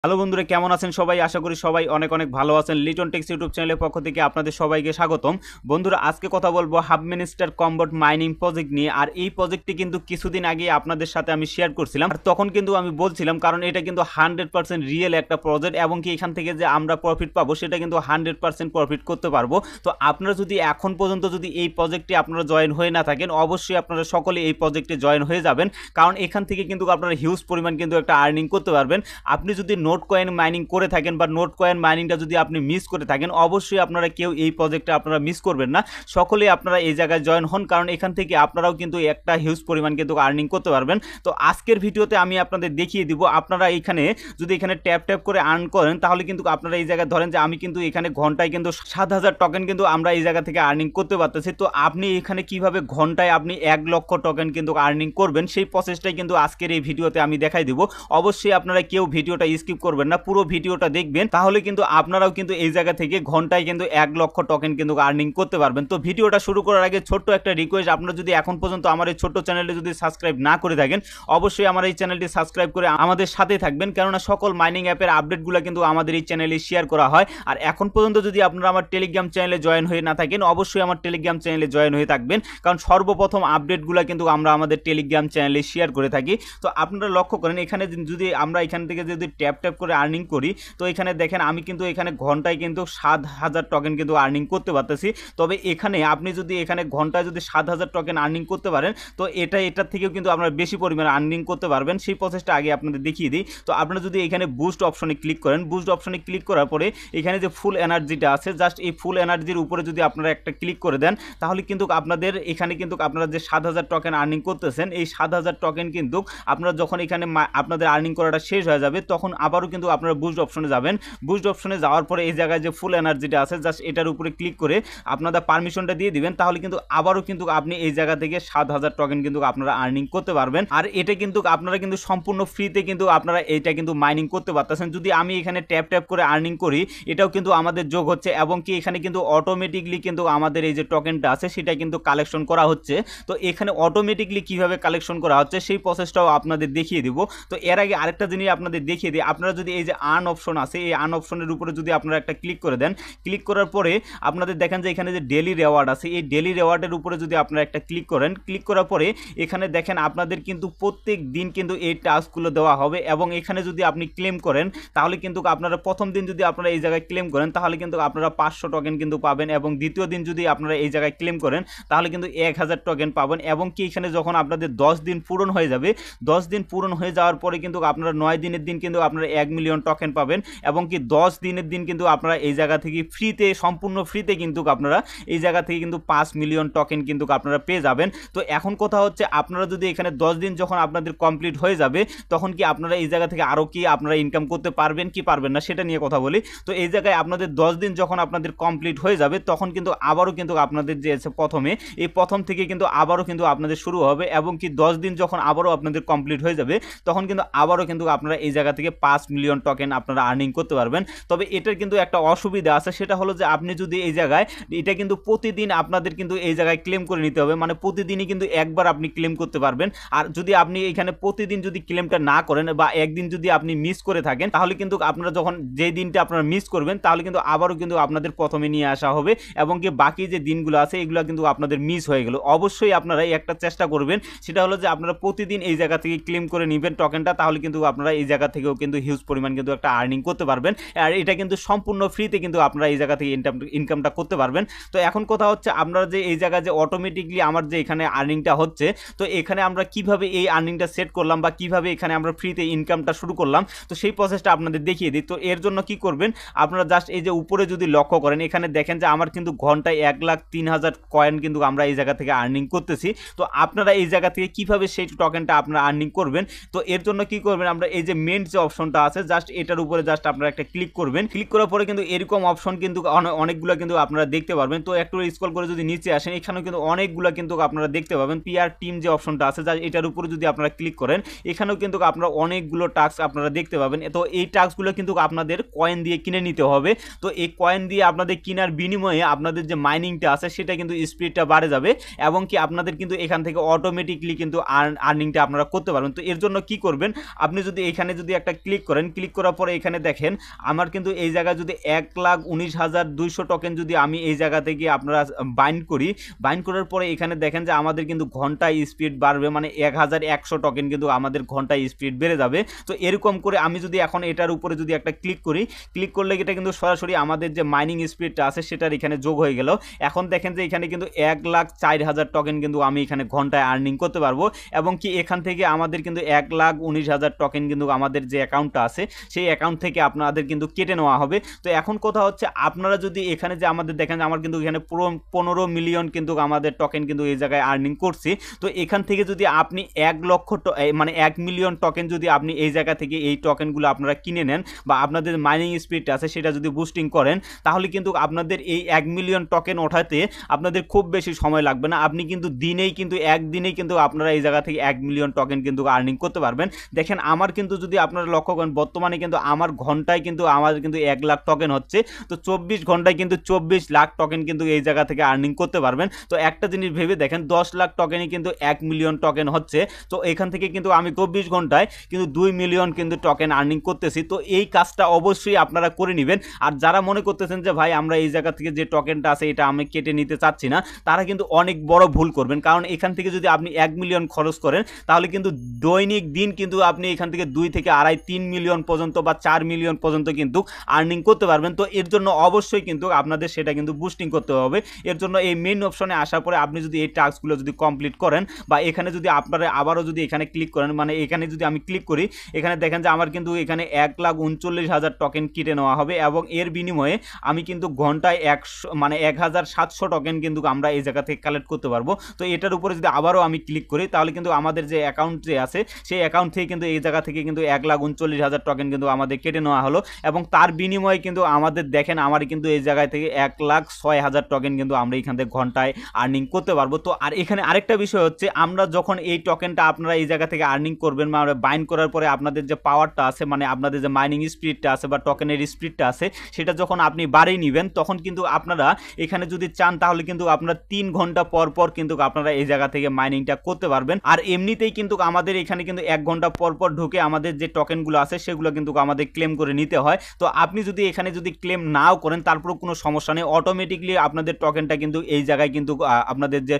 Hello বন্ধুরা, কেমন আছেন সবাই? আশা করি সবাই অনেক অনেক ভালো আছেন। লিটন টেক্স ইউটিউব চ্যানেলের পক্ষ থেকে আপনাদের সবাইকে স্বাগতম। বন্ধুরা, আজকে কথা বলবো হাব মিনিস্টার কম্বোট মাইনিং প্রজেক্ট নিয়ে। আর এই প্রজেক্টটি কিন্তু কিছুদিন আগে আপনাদের সাথে আমি শেয়ার করছিলাম। আর তখন কিন্তু আমি বলছিলাম, কারণ এটা কিন্তু 100% রিয়েল একটা প্রজেক্ট, এবং কি এখান থেকে যে আমরা প্রফিট পাবো সেটা কিন্তু 100% প্রফিট করতে পারবো। তো আপনারা যদি এখন পর্যন্ত যদি এই প্রজেক্টে আপনারা জয়েন হয়ে না থাকেন, অবশ্যই আপনারা সকলে এই প্রজেক্টে জয়েন হয়ে যাবেন, কারণ এখান থেকে কিন্তু আপনারা হিউজ পরিমাণ কিন্তু একটা আর্নিং করতে পারবেন। আপনি যদি নোট কয়েন মাইনিং করে থাকেন বা নোট কয়েন মাইনিংটা যদি আপনি মিস করে থাকেন, অবশ্যই আপনারা কেউ এই প্রজেক্টে আপনারা মিস করবেন না। সকলেই আপনারা এই জায়গায় জয়েন হন, কারণ এখান থেকে আপনারাও কিন্তু একটা হিউজ পরিমাণ কিন্তু আর্নিং করতে পারবেন। তো আজকের ভিডিওতে আমি আপনাদের দেখিয়ে দিব, আপনারা এখানে যদি এখানে ট্যাপ ট্যাপ করে আর্ন করেন, তাহলে কিন্তু আপনারা এই জায়গায় ধরেন যে আমি কিন্তু এখানে ঘন্টায় কিন্তু 7,000 টোকেন কিন্তু আমরা এই জায়গা থেকে আর্নিং করতে পারতেছি। তো আপনি এখানে কিভাবে ঘন্টায় আপনি 1 লক্ষ টোকেন কিন্তু আর্নিং করবেন, সেই প্রসেসটাই কিন্তু আজকের এই ভিডিওতে আমি দেখাই দিব। অবশ্যই আপনারা কেউ ভিডিওটা স্কিপ করবেন না, পুরো ভিডিওটা দেখবেন, তাহলে কিন্তু আপনারাও কিন্তু এই জায়গা থেকে ঘন্টায় কিন্তু 1 লক্ষ টোকেন কিন্তু আর্নিং করতে পারবেন। তো ভিডিওটা শুরু করার আগে ছোট্ট একটা রিকোয়েস্ট, আপনারা যদি এখন পর্যন্ত আমার এই ছোট্ট চ্যানেলে যদি সাবস্ক্রাইব না করে থাকেন, অবশ্যই আমার এই চ্যানেলটি সাবস্ক্রাইব করে আমাদের সাথে থাকবেন, কেননা সকল মাইনিং অ্যাপের আপডেটগুলো কিন্তু আমাদের এই চ্যানেলে শেয়ার করা হয়। আর এখন পর্যন্ত যদি আপনারা আমার টেলিগ্রাম চ্যানেলে জয়েন হয়ে না থাকেন, অবশ্যই আমার টেলিগ্রাম চ্যানেলে জয়েন হয়ে থাকবেন, কারণ সর্বপ্রথম আপডেটগুলো কিন্তু আমরা আমাদের টেলিগ্রাম চ্যানেলে শেয়ার করে থাকি। তো আপনারা লক্ষ্য করেন, এখানে যদি আমরা এখান থেকে যদি ট্যাপ ট্যাপ করে আর্নিং করি, তো এখানে দেখেন আমি কিন্তু এখানে ঘন্টায় কিন্তু 7,000 টোকেন কিন্তু আর্নিং করতে পারতেছি। তবে এখানে আপনি যদি এখানে ঘন্টায় যদি 7,000 টোকেন আর্নিং করতে পারেন, তো এটার থেকেও কিন্তু আপনারা বেশি পরিমাণে আর্নিং করতে পারবেন। সেই প্রসেসটা আগে আপনাদের দেখিয়ে দিই। তো আপনারা যদি এখানে বুস্ট অপশনে ক্লিক করেন, বুস্ট অপশনে ক্লিক করার পরে এখানে যে ফুল এনার্জিটা আছে, জাস্ট এই ফুল এনার্জির উপরে যদি আপনারা একটা ক্লিক করে দেন, তাহলে কিন্তু আপনাদের এখানে কিন্তু আপনারা যে 7,000 টোকেন আর্নিং করতেছেন, এই 7,000 টোকেন কিন্তু আপনারা যখন এখানে আপনাদের আর্নিং করাটা শেষ হয়ে যাবে, তখন আবারও কিন্তু আপনারা বুস্ট অপশনে যাবেন। বুস্ট অপশনে যাওয়ার পরে এই জায়গায় যে ফুল এনার্জিটা আছে, জাস্ট এটার উপরে ক্লিক করে আপনাদের পারমিশনটা দিয়ে দিবেন, তাহলে কিন্তু আবারও কিন্তু আপনি এই জায়গা থেকে 7,000 টোকেন কিন্তু আপনারা আর্নিং করতে পারবেন। আর এটা কিন্তু আপনারা কিন্তু সম্পূর্ণ ফ্রিতে কিন্তু আপনারা এটা কিন্তু মাইনিং করতে পারতেছেন। যদি আমি এখানে ট্যাপ ট্যাপ করে আর্নিং করি, এটাও কিন্তু আমাদের যোগ হচ্ছে, এবং কি এখানে কিন্তু অটোমেটিকলি কিন্তু আমাদের এই যে টোকেনটা আছে সেটা কিন্তু কালেকশন করা হচ্ছে। তো এখানে অটোমেটিকলি কিভাবে কালেকশন করা হচ্ছে সেই প্রসেসটাও আপনাদের দেখিয়ে দিব। তো এর আগে আরেকটা জিনিস আপনাদের দেখিয়ে দিই, আপনারা যদি এই যে আর্ন অপশন আছে, এই আর্ন অপশনের উপরে যদি আপনারা একটা ক্লিক করে দেন, ক্লিক করার পরে আপনাদের দেখেন যে এখানে যে ডেলি রেওয়ার্ড আছে, এই ডেলি রেওয়ার্ডের উপরে যদি আপনারা একটা ক্লিক করেন, ক্লিক করার পরে এখানে দেখেন আপনাদের কিন্তু প্রত্যেক দিন কিন্তু এই টাস্কগুলো দেওয়া হবে, এবং এখানে যদি আপনি ক্লেম করেন, তাহলে কিন্তু আপনারা প্রথম দিন যদি আপনারা এই জায়গায় ক্লেম করেন, তাহলে কিন্তু আপনারা 500 টোকেন কিন্তু পাবেন, এবং দ্বিতীয় দিন যদি আপনারা এই জায়গায় ক্লেম করেন, তাহলে কিন্তু 1,000 টোকেন পাবেন, এবং কি এখানে যখন আপনাদের 10 দিন পূরণ হয়ে যাবে, 10 দিন পূরণ হয়ে যাওয়ার পরে কিন্তু আপনারা 9 দিনের দিন কিন্তু আপনারা 1 মিলিয়ন টোকেন পাবেন, এবং কি 10 দিনের দিন কিন্তু আপনারা এই জায়গা থেকে ফ্রিতে, সম্পূর্ণ ফ্রিতে কিন্তু আপনারা এই জায়গা থেকে কিন্তু 5 মিলিয়ন টোকেন কিন্তু আপনারা পেয়ে যাবেন। তো এখন কথা হচ্ছে, আপনারা যদি এখানে 10 দিন যখন আপনাদের কমপ্লিট হয়ে যাবে, তখন কি আপনারা এই জায়গা থেকে আরও কি আপনারা ইনকাম করতে পারবেন কি পারবেন না সেটা নিয়ে কথা বলি। তো এই জায়গায় আপনাদের 10 দিন যখন আপনাদের কমপ্লিট হয়ে যাবে, তখন কিন্তু আবারও কিন্তু আপনাদের যে আছে প্রথমে, এই প্রথম থেকে কিন্তু আবারও কিন্তু আপনাদের শুরু হবে, এবং কি 10 দিন যখন আবারও আপনাদের কমপ্লিট হয়ে যাবে, তখন কিন্তু আবারও কিন্তু আপনারা এই জায়গা থেকে 5 মিলিয়ন টোকেন আপনারা আর্নিং করতে পারবেন। তবে এটার কিন্তু একটা অসুবিধা আছে, সেটা হলো যে আপনি যদি এই জায়গায়, এটা কিন্তু প্রতিদিন আপনাদের কিন্তু এই জায়গায় ক্লেম করে নিতে হবে, মানে প্রতিদিনই কিন্তু একবার আপনি ক্লেম করতে পারবেন। আর যদি আপনি এখানে প্রতিদিন যদি ক্লেমটা না করেন, বা একদিন যদি আপনি মিস করে থাকেন, তাহলে কিন্তু আপনারা যখন যেই দিনটা আপনারা মিস করবেন, তাহলে কিন্তু আবারও কিন্তু আপনাদের প্রথমে নিয়ে আসা হবে, এবং কি বাকি যে দিনগুলো আছে এগুলো কিন্তু আপনাদের মিস হয়ে গেল। অবশ্যই আপনারা একটা চেষ্টা করবেন, সেটা হলো যে আপনারা প্রতিদিন এই জায়গা থেকে ক্লেম করে নেবেন টোকেনটা, তাহলে কিন্তু আপনারা এই জায়গা থেকেও কিন্তু হিউজ পরিমাণ কিন্তু একটা আর্নিং করতে পারবেন। আর এটা কিন্তু সম্পূর্ণ ফ্রিতে কিন্তু আপনারা এই জায়গা থেকে ইনকামটা করতে পারবেন। তো এখন কথা হচ্ছে, আপনারা যে এই জায়গায় যে অটোমেটিকলি আমার যে এখানে আর্নিংটা হচ্ছে, তো এখানে আমরা কিভাবে এই আর্নিংটা সেট করলাম, বা কিভাবে এখানে আমরা ফ্রিতে ইনকামটা শুরু করলাম, তো সেই প্রসেসটা আপনাদের দেখিয়ে দিই। তো এর জন্য কি করবেন, আপনারা জাস্ট এই যে উপরে যদি লক্ষ্য করেন, এখানে দেখেন যে আমার কিন্তু ঘন্টায় 1,03,000 কয়েন কিন্তু আমরা এই জায়গা থেকে আর্নিং করতেছি। তো আপনারা এই জায়গা থেকে কিভাবে সেই টোকেনটা আপনারা আর্নিং করবেন, তো এর জন্য কি করবেন, আমরা এই যে মেন যে অপশনটা আছে, জাস্ট এটার উপরে জাস্ট আপনারা একটা ক্লিক করবেন। ক্লিক করার পরে কিন্তু এরকম অপশন কিন্তু অনেকগুলো কিন্তু আপনারা দেখতে পারবেন। তো একটু স্ক্রল করে যদি নিচে আসেন, এখানেও কিন্তু অনেকগুলো কিন্তু আপনারা দেখতে পাবেন। পিআর টিম যে অপশনটা আছে, জাস্ট এটার উপরে যদি আপনারা ক্লিক করেন, এখানেও কিন্তু আপনারা অনেকগুলো টাস্ক আপনারা দেখতে পাবেন। তো এই টাস্কগুলো কিন্তু আপনাদের কয়েন দিয়ে কিনে নিতে হবে। তো এই কয়েন দিয়ে আপনাদের কেনার বিনিময়ে আপনাদের যে মাইনিংটা আছে সেটা কিন্তু স্পিডটা বাড়ে যাবে, এবং কি আপনাদের কিন্তু এখান থেকে অটোমেটিকলি কিন্তু আর্নিংটা আপনারা করতে পারবেন। তো এর জন্য কি করবেন, আপনি যদি এখানে যদি একটা ক্লিক করেন, ক্লিক করার পরে এখানে দেখেন আমার কিন্তু এই জায়গায় যদি 1,19,200 টোকেন যদি আমি এই জায়গা থেকে আপনারা বাইন্ড করি, বাইন্ড করার পরে এখানে দেখেন যে আমাদের কিন্তু ঘন্টায় স্পিড বাড়বে, মানে 1,100 টোকেন কিন্তু আমাদের ঘন্টায় স্পিড বেড়ে যাবে। তো এরকম করে আমি যদি এখন এটার উপরে যদি একটা ক্লিক করি, ক্লিক করলে এটা কিন্তু সরাসরি আমাদের যে মাইনিং স্পিডটা আছে সেটার এখানে যোগ হয়ে গেল। এখন দেখেন যে এখানে কিন্তু 1,04,000 টোকেন কিন্তু আমি এখানে ঘন্টায় আর্নিং করতে পারবো, এবং কি এখান থেকে আমাদের কিন্তু 1,19,000 টোকেন কিন্তু আমাদের যে অ্যাকাউন্টটা আছে সেই অ্যাকাউন্ট থেকে আপনাদের কিন্তু কেটে নেওয়া হবে। তো এখন কথা হচ্ছে আপনারা যদি এখানে যে আমাদের দেখেন আমার কিন্তু এখানে পুরো 15 মিলিয়ন কিন্তু আমাদের টোকেন কিন্তু এই জায়গায় আর্নিং করছি। তো এখান থেকে যদি আপনি 1 লক্ষ মানে 1 মিলিয়ন টোকেন যদি আপনি এই জায়গা থেকে এই টোকেনগুলো আপনারা কিনে নেন বা আপনাদের মাইনিং স্পিড আছে সেটা যদি বুস্টিং করেন, তাহলে কিন্তু আপনাদের এই 1 মিলিয়ন টোকেন ওঠাতে আপনাদের খুব বেশি সময় লাগবে না। আপনি কিন্তু দিনেই কিন্তু একদিনেই কিন্তু আপনারা এই জায়গা থেকে 1 মিলিয়ন টোকেন কিন্তু আর্নিং করতে পারবেন। দেখেন আমার কিন্তু যদি আপনারা লক্ষ্য করেন বর্তমানে কিন্তু আমার ঘন্টায় কিন্তু আমার কিন্তু 1 লাখ টোকেন হচ্ছে। তো 24 ঘন্টায় কিন্তু 24 লাখ টোকেন কিন্তু এই জায়গা থেকে আর্নিং করতে পারবেন। তো একটা জিনিস ভেবে দেখেন 10 লাখ টোকেনই কিন্তু 1 মিলিয়ন টোকেন হচ্ছে। তো এখান থেকে কিন্তু আমি 24 ঘন্টায় কিন্তু 2 মিলিয়ন কিন্তু টোকেন আর্নিং করতেছি। তো এই কাজটা অবশ্যই আপনারা করে নেবেন। আর যারা মনে করতেছেন যে ভাই আমরা এই জায়গা থেকে যে টোকেনটা আছে এটা আমি কেটে নিতে চাচ্ছি না, তারা কিন্তু অনেক বড় ভুল করবেন। কারণ এখান থেকে যদি আপনি 1 মিলিয়ন খরচ করেন তাহলে কিন্তু দৈনিক দিন কিন্তু আপনি এখান থেকে 2 থেকে 2.5 3 মিলিয়ন পর্যন্ত বা 4 মিলিয়ন পর্যন্ত কিন্তু আর্নিং করতে পারবেন। তো এর জন্য অবশ্যই কিন্তু আপনাদের সেটা কিন্তু বুস্টিং করতে হবে। এর জন্য এই মেইন অপশনে আসার পরে আপনি যদি এই টাস্কগুলো যদি কমপ্লিট করেন বা এখানে যদি আপনারা আবারও যদি এখানে ক্লিক করেন, মানে এখানে যদি আমি ক্লিক করি, এখানে দেখেন যে আমার কিন্তু এখানে 1,39,000 টোকেন কেটে নেওয়া হবে এবং এর বিনিময়ে আমি কিন্তু ঘন্টায় 1,700 টোকেন কিন্তু আমরা এই জায়গা থেকে কালেক্ট করতে পারবো। তো এটার উপরে যদি আবারও আমি ক্লিক করি তাহলে কিন্তু আমাদের যে অ্যাকাউন্ট যে আছে সেই অ্যাকাউন্ট থেকে কিন্তু এই জায়গা থেকে কিন্তু 1,39,000 টোকেন কিন্তু আমাদের কেটে নেওয়া হলো, এবং তার বিনিময়ে কিন্তু আমাদের দেখেন আমার কিন্তু এই জায়গায় থেকে 1,06,000 টোকেন কিন্তু আমরা এখান থেকে ঘন্টায় আর্নিং করতে পারবো। তো আর এখানে আরেকটা বিষয় হচ্ছে আমরা যখন এই টোকেনটা আপনারা এই জায়গা থেকে আর্নিং করবেন মানে বাইন্ড করার পরে আপনাদের যে পাওয়ারটা আছে মানে আপনাদের যে মাইনিং স্পিডটা আছে বা টোকেনের স্পিডটা আছে সেটা যখন আপনি বাড়িয়ে নেবেন তখন কিন্তু আপনারা এখানে যদি চান তাহলে কিন্তু আপনারা 3 ঘন্টা পর পর কিন্তু আপনারা এই জায়গা থেকে মাইনিংটা করতে পারবেন। আর এমনিতেই কিন্তু আমাদের এখানে কিন্তু 1 ঘন্টা পর পর ঢুকে আমাদের যে টোকেনগুলো আছে সেগুলো কিন্তু আমাদের ক্লেম করে নিতে হয়। তো আপনি যদি এখানে যদি ক্লেম নাও করেন তারপরেও কোনো সমস্যা নেই, অটোমেটিকলি আপনাদের টোকেনটা কিন্তু এই জায়গায় কিন্তু আপনাদের যে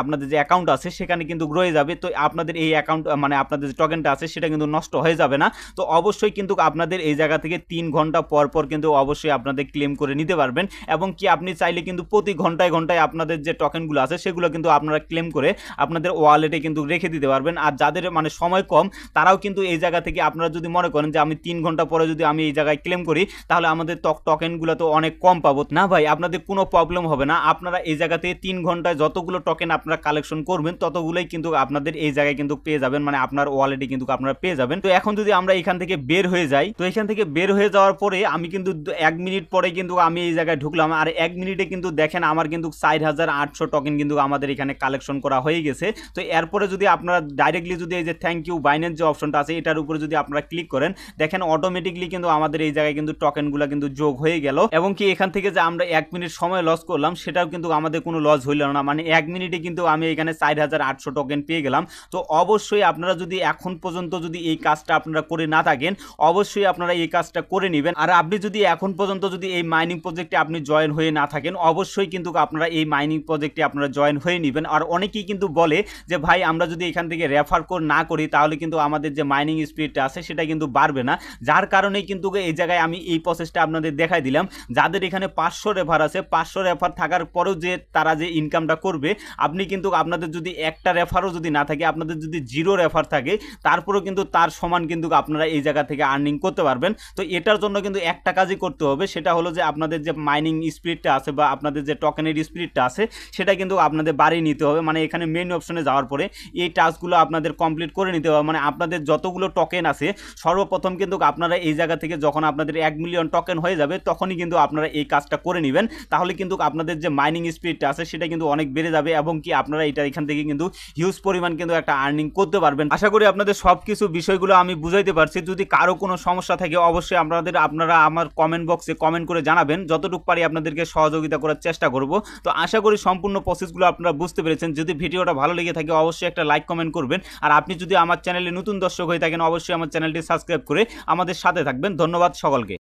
আপনাদের যে অ্যাকাউন্ট আছে সেখানে কিন্তু রয়ে যাবে। তো আপনাদের এই অ্যাকাউন্ট মানে আপনাদের যে টোকেনটা আছে সেটা কিন্তু নষ্ট হয়ে যাবে না। তো অবশ্যই কিন্তু আপনাদের এই জায়গা থেকে 3 ঘন্টা পর পর কিন্তু অবশ্যই আপনাদের ক্লেম করে নিতে পারবেন, এবং কি আপনি চাইলে কিন্তু প্রতি ঘন্টায় ঘন্টায় আপনাদের যে টোকেনগুলো আছে সেগুলো কিন্তু আপনারা ক্লেম করে আপনাদের ওয়ালেটে কিন্তু রেখে দিতে পারবেন। আর যাদের মানে সময় কম তারাও কিন্তু এই জায়গা থেকে আপনারা যদি মনে করেন যে আমি 3 ঘন্টা পরে যদি আমি এই জায়গায় ক্লেম করি তাহলে আমাদের টোকেনগুলো তো অনেক কম পাবো না, ভাই আপনাদের কোনো প্রবলেম হবে না। আপনারা এই জায়গা থেকে 3 ঘন্টায় যতগুলো টোকেন আপনারা কালেকশন করবেন ততগুলোই কিন্তু আপনাদের এই জায়গায় কিন্তু পেয়ে যাবেন, মানে আপনার ওয়ালেটে কিন্তু আপনারা পেয়ে যাবেন। তো এখন যদি আমরা এখান থেকে বের হয়ে যাই, তো এখান থেকে বের হয়ে যাওয়ার পরে আমি কিন্তু 1 মিনিট পরে কিন্তু আমি এই জায়গায় ঢুকলাম, আর 1 মিনিটে কিন্তু দেখেন আমার কিন্তু 4,800 টোকেন কিন্তু আমাদের এখানে কালেকশন করা হয়ে গেছে। তো এরপরে যদি আপনারা ডাইরেক্টলি যদি এই যে থ্যাংক ইউ বাইন্যান্স যে অপশনটা আছে এটার উপরে যদি আপনারা ক্লিক করেন দেখেন অটোমেটিকলি কিন্তু আমাদের এই জায়গায় কিন্তু টোকেনগুলো কিন্তু যোগ হয়ে গেল, এবং কি এখান থেকে যে আমরা 1 মিনিট সময় লস করলাম সেটাও কিন্তু আমাদের কোনো লস হইল না, মানে 1 মিনিটে কিন্তু আমি এখানে 4,800 টোকেন পেয়ে গেলাম। তো অবশ্যই আপনারা যদি এখন পর্যন্ত যদি এই কাজটা আপনারা করে না থাকেন অবশ্যই আপনারা এই কাজটা করে নেবেন। আর আপনি যদি এখন পর্যন্ত যদি এই মাইনিং প্রজেক্টে আপনি জয়েন হয়ে না থাকেন অবশ্যই কিন্তু আপনারা এই মাইনিং প্রজেক্টে আপনারা জয়েন হয়ে নেবেন। আর অনেকেই কিন্তু বলে যে ভাই আমরা যদি এখান থেকে রেফার না করি তাহলে কিন্তু আমাদের যে মাইনিং স্পিডটা আছে সেটা কিন্তু বাড়বে না, যার কারণেই কিন্তু এই জায়গায় আমি এই প্রসেসটা আপনাদের দেখাই দিলাম। যাদের এখানে 500 রেফার আছে 500 রেফার থাকার পরেও যে তারা যে ইনকামটা করবে, আপনি কিন্তু আপনাদের যদি একটা রেফারও যদি না থাকে আপনাদের যদি 0 রেফার থাকে তারপরেও কিন্তু তার সমান কিন্তু আপনারা এই জায়গা থেকে আর্নিং করতে পারবেন। তো এটার জন্য কিন্তু একটা কাজই করতে হবে, সেটা হলো যে আপনাদের যে মাইনিং স্পিডটা আছে বা আপনাদের যে টোকেনের স্পিডটা আছে সেটা কিন্তু আপনাদের বাড়িয়ে নিতে হবে। মানে এখানে মেইন অপশনে যাওয়ার পরে এই টাস্কগুলো আপনাদের কমপ্লিট করে নিতে হবে, মানে আপনাদের যতগুলো টোকেন আছে সর্বপ্রথম কিন্তু আপনারা এই জায়গা থেকে যখন আপনাদের 1 মিলিয়ন টোকেন হয়ে যাবে তখনই কিন্তু আপনারা এই কাজটা করে নেবেন, তাহলে কিন্তু আপনাদের যে মাইনিং স্পিডটা আছে সেটা কিন্তু অনেক বেড়ে যাবে, এবং কি আপনারা এটা এখান থেকে কিন্তু হিউজ পরিমাণ কিন্তু একটা আর্নিং করতে পারবেন। আশা করি আপনাদের সব কিছু বিষয়গুলো আমি বুঝাইতে পারছি। যদি কারো কোনো সমস্যা থাকে অবশ্যই আপনারা আমার কমেন্ট বক্সে কমেন্ট করে জানাবেন, যতটুকু পারি আপনাদেরকে সহযোগিতা করার চেষ্টা করব। তো আশা করি সম্পূর্ণ প্রসেসগুলো আপনারা বুঝতে পেরেছেন। যদি ভিডিওটা ভালো লেগে থাকে অবশ্যই একটা লাইক কমেন্ট করবেন, আর আপনি যদি আমার চ্যানেলে নতুন দর্শক হয়ে থাকেন অবশ্যই আমার চ্যানেলটি সাবস্ক্রাইব সাবস্ক্রাইব করে আমাদের সাথে থাকবেন। ধন্যবাদ সকলকে।